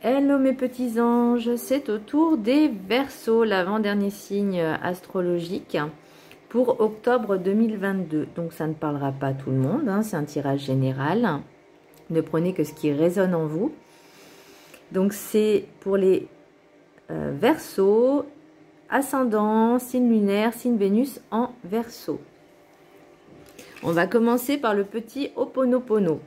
Hello mes petits anges, c'est au tour des Verseaux, l'avant-dernier signe astrologique pour octobre 2022. Donc ça ne parlera pas à tout le monde, hein, c'est un tirage général. Ne prenez que ce qui résonne en vous. Donc c'est pour les Verseaux, ascendant, signe lunaire, signe Vénus en Verseau. On va commencer par le petit Ho'oponopono.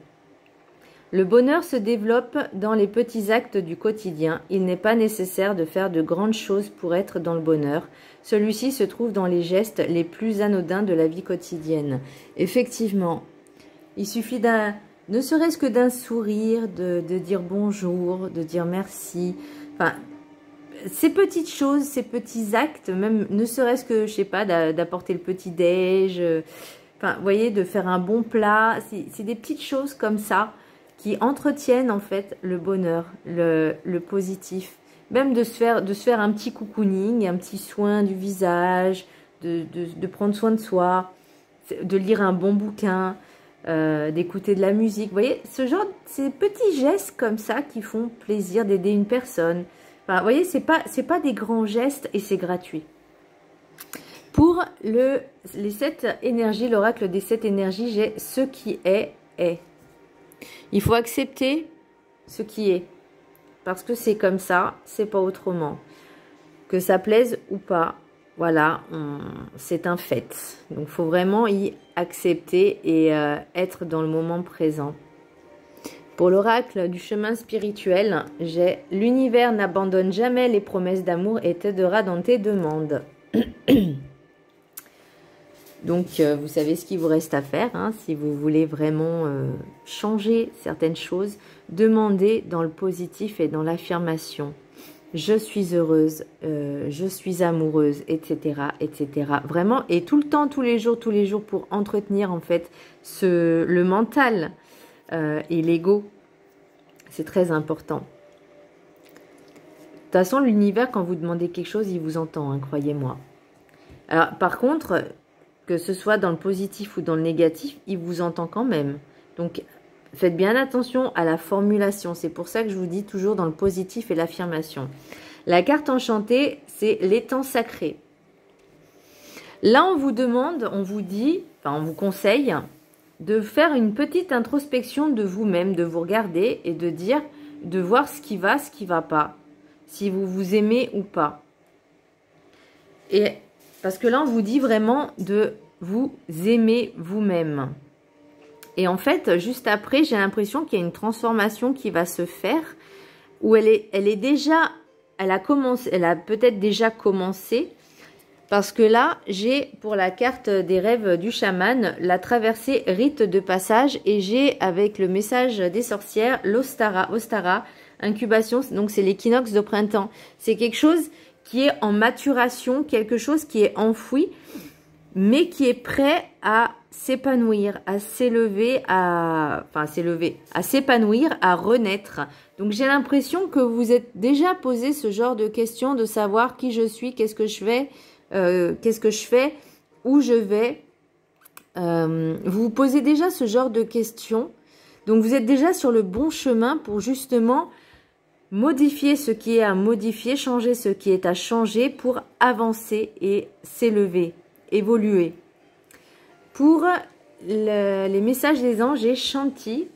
Le bonheur se développe dans les petits actes du quotidien. Il n'est pas nécessaire de faire de grandes choses pour être dans le bonheur. Celui-ci se trouve dans les gestes les plus anodins de la vie quotidienne. Effectivement, il suffit ne serait-ce que d'un sourire, de dire bonjour, de dire merci. Enfin, ces petites choses, ces petits actes, même ne serait-ce que, je sais pas, d'apporter le petit-déj, enfin, vous voyez, de faire un bon plat. C'est des petites choses comme ça qui entretiennent en fait le bonheur, le positif. Même de se faire un petit cocooning, un petit soin du visage, de prendre soin de soi, de lire un bon bouquin, d'écouter de la musique. Vous voyez, ces petits gestes comme ça qui font plaisir d'aider une personne. Enfin, vous voyez, c'est pas des grands gestes et c'est gratuit. Pour les 7 énergies, l'oracle des 7 énergies, j'ai ce qui est. Il faut accepter ce qui est. Parce que c'est comme ça, c'est pas autrement. Que ça plaise ou pas, voilà, c'est un fait. Donc, il faut vraiment y accepter et être dans le moment présent. Pour l'oracle du chemin spirituel, j'ai « L'univers n'abandonne jamais les promesses d'amour et t'aidera dans tes demandes ». Donc, vous savez ce qu'il vous reste à faire, hein, si vous voulez vraiment changer certaines choses. Demandez dans le positif et dans l'affirmation. Je suis heureuse, je suis amoureuse, etc., etc. Vraiment, et tout le temps, tous les jours, pour entretenir en fait le mental et l'ego. C'est très important. De toute façon, l'univers, quand vous demandez quelque chose, il vous entend, hein, croyez-moi. Alors, par contre, que ce soit dans le positif ou dans le négatif, il vous entend quand même. Donc, faites bien attention à la formulation. C'est pour ça que je vous dis toujours dans le positif et l'affirmation. La carte enchantée, c'est l'étang sacré. Là, on vous demande, on vous dit, enfin, on vous conseille de faire une petite introspection de vous-même, de vous regarder et de voir ce qui va pas, si vous vous aimez ou pas. Et parce que là, on vous dit vraiment de vous aimer vous-même. Et en fait, juste après, j'ai l'impression qu'il y a une transformation qui va se faire, où elle a peut-être déjà commencé, parce que là, j'ai pour la carte des rêves du chaman, la traversée rite de passage, et j'ai avec le message des sorcières, Ostara, incubation, donc c'est l'équinoxe de printemps. C'est quelque chose qui est en maturation, quelque chose qui est enfoui, mais qui est prêt à s'épanouir, à s'élever, à s'épanouir, à renaître. Donc j'ai l'impression que vous êtes déjà posé ce genre de questions, de savoir qui je suis, qu'est-ce que je fais, où je vais. Vous vous posez déjà ce genre de questions. Donc vous êtes déjà sur le bon chemin pour justement modifier ce qui est à modifier, changer ce qui est à changer pour avancer et s'élever, évoluer. Pour les messages des anges, j'ai Shanti.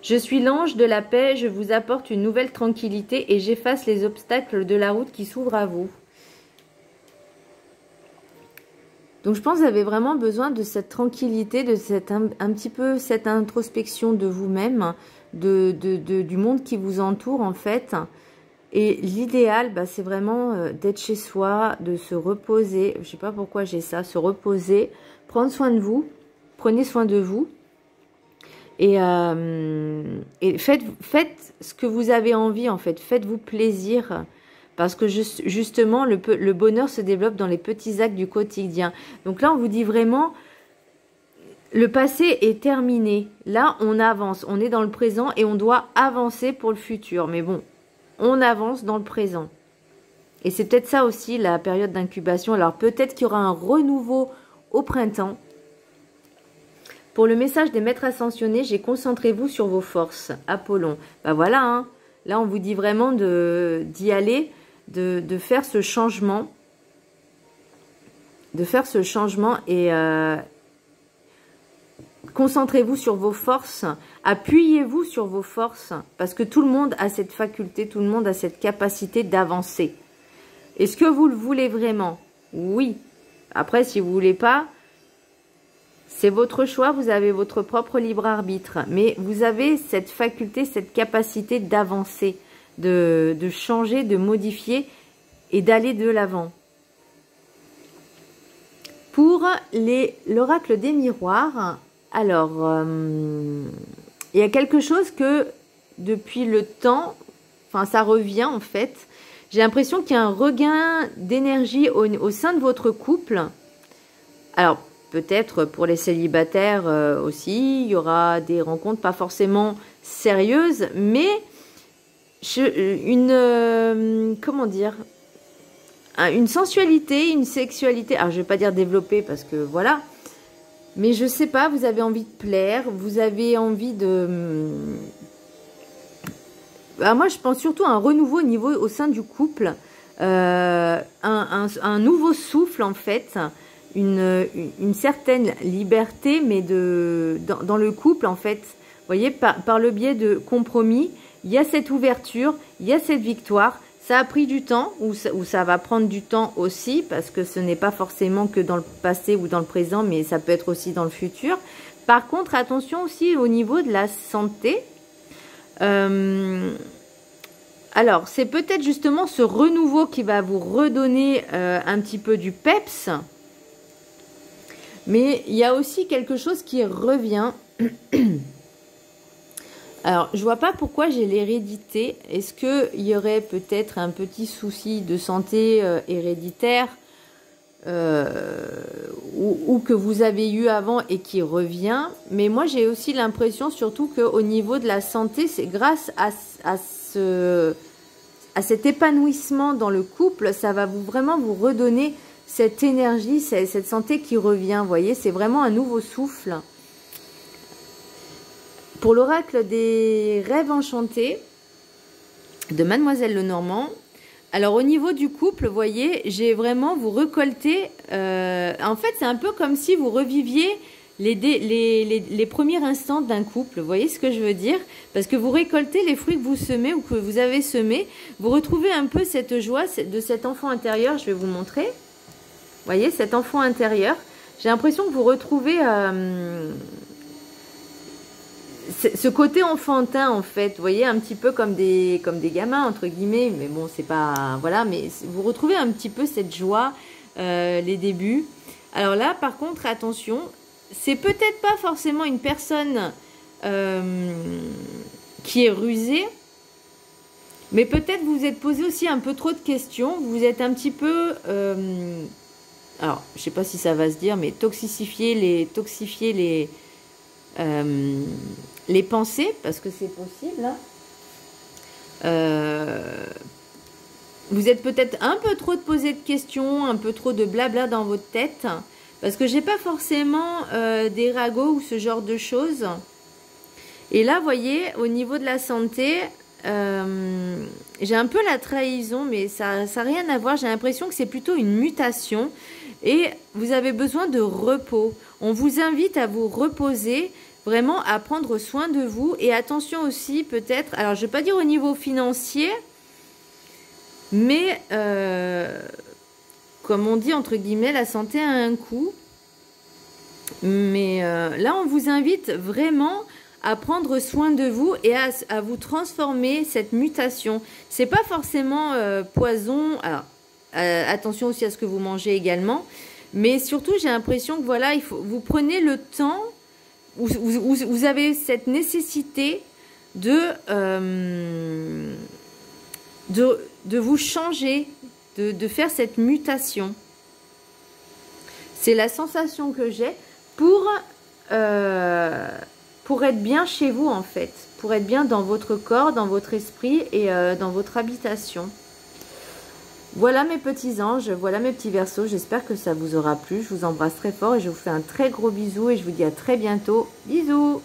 Je suis l'ange de la paix, je vous apporte une nouvelle tranquillité et j'efface les obstacles de la route qui s'ouvrent à vous. Donc je pense que vous avez vraiment besoin de cette tranquillité, de un petit peu cette introspection de vous-même, du monde qui vous entoure en fait. Et l'idéal, c'est vraiment d'être chez soi, de se reposer. Je ne sais pas pourquoi j'ai ça, se reposer, prendre soin de vous, prenez soin de vous. Et faites ce que vous avez envie en fait, faites-vous plaisir. Parce que justement, le bonheur se développe dans les petits actes du quotidien. Donc là, on vous dit vraiment, le passé est terminé. Là, on avance, on est dans le présent et on doit avancer pour le futur. Mais bon, on avance dans le présent. Et c'est peut-être ça aussi, la période d'incubation. Alors peut-être qu'il y aura un renouveau au printemps. Pour le message des maîtres ascensionnés, j'ai concentrez-vous sur vos forces. Apollon. Ben voilà, hein. Là, on vous dit vraiment d'y aller, de faire ce changement. De faire ce changement et concentrez-vous sur vos forces. Appuyez-vous sur vos forces. Parce que tout le monde a cette faculté, tout le monde a cette capacité d'avancer. Est-ce que vous le voulez vraiment? Oui. Après, si vous ne voulez pas, c'est votre choix, vous avez votre propre libre arbitre. Mais vous avez cette faculté, cette capacité d'avancer, de changer, de modifier et d'aller de l'avant. Pour l'oracle des miroirs, alors, il y a quelque chose que depuis le temps, enfin ça revient en fait, j'ai l'impression qu'il y a un regain d'énergie au sein de votre couple. Alors, peut-être pour les célibataires aussi, il y aura des rencontres pas forcément sérieuses, mais comment dire, une sensualité, une sexualité, alors je vais pas dire développée parce que voilà, mais je sais pas, vous avez envie de plaire, vous avez envie de... moi je pense surtout à un renouveau au sein du couple, un nouveau souffle en fait, une certaine liberté, mais dans le couple en fait, vous voyez, par le biais de compromis, il y a cette ouverture, il y a cette victoire. Ça a pris du temps, ou ça va prendre du temps aussi, parce que ce n'est pas forcément que dans le passé ou dans le présent, mais ça peut être aussi dans le futur. Par contre, attention aussi au niveau de la santé. Alors, c'est peut-être justement ce renouveau qui va vous redonner un petit peu du peps. Mais il y a aussi quelque chose qui revient. Alors, je vois pas pourquoi j'ai l'hérédité. Est-ce qu'il y aurait peut-être un petit souci de santé héréditaire ou que vous avez eu avant et qui revient? Mais moi, j'ai aussi l'impression surtout qu'au niveau de la santé, c'est grâce à cet épanouissement dans le couple, ça va vraiment vous redonner cette énergie, cette santé qui revient. Vous voyez, c'est vraiment un nouveau souffle. Pour l'oracle des rêves enchantés de Mademoiselle Lenormand, alors au niveau du couple, vous voyez, j'ai vraiment vous récolté, en fait c'est un peu comme si vous reviviez les premiers instants d'un couple, vous voyez ce que je veux dire? Parce que vous récoltez les fruits que vous semez ou que vous avez semés, vous retrouvez un peu cette joie de cet enfant intérieur, je vais vous montrer, vous voyez cet enfant intérieur, j'ai l'impression que vous retrouvez... ce côté enfantin en fait, vous voyez, un petit peu comme des gamins entre guillemets, mais bon c'est pas, voilà, mais vous retrouvez un petit peu cette joie, les débuts. Alors là par contre attention, c'est peut-être pas forcément une personne qui est rusée, mais peut-être vous vous êtes posé aussi un peu trop de questions, vous êtes un petit peu, alors je sais pas si ça va se dire, mais toxifier les pensées, parce que c'est possible. Vous êtes peut-être un peu trop de poser de questions, un peu trop de blabla dans votre tête, parce que j'ai pas forcément des ragots ou ce genre de choses. Et là, vous voyez, au niveau de la santé, j'ai un peu la trahison, mais ça n'a rien à voir. J'ai l'impression que c'est plutôt une mutation et vous avez besoin de repos. On vous invite à vous reposer, vraiment à prendre soin de vous. Et attention aussi peut-être, alors je ne vais pas dire au niveau financier, mais comme on dit entre guillemets, la santé a un coût. Mais là, on vous invite vraiment à prendre soin de vous et à vous transformer, cette mutation. C'est pas forcément poison. Alors, attention aussi à ce que vous mangez également. Mais surtout, j'ai l'impression que voilà, vous prenez le temps, vous avez cette nécessité de vous changer, de faire cette mutation. C'est la sensation que j'ai pour être bien chez vous en fait, pour être bien dans votre corps, dans votre esprit et dans votre habitation. Voilà mes petits anges, voilà mes petits Verseaux, j'espère que ça vous aura plu, je vous embrasse très fort et je vous fais un très gros bisou et je vous dis à très bientôt, bisous.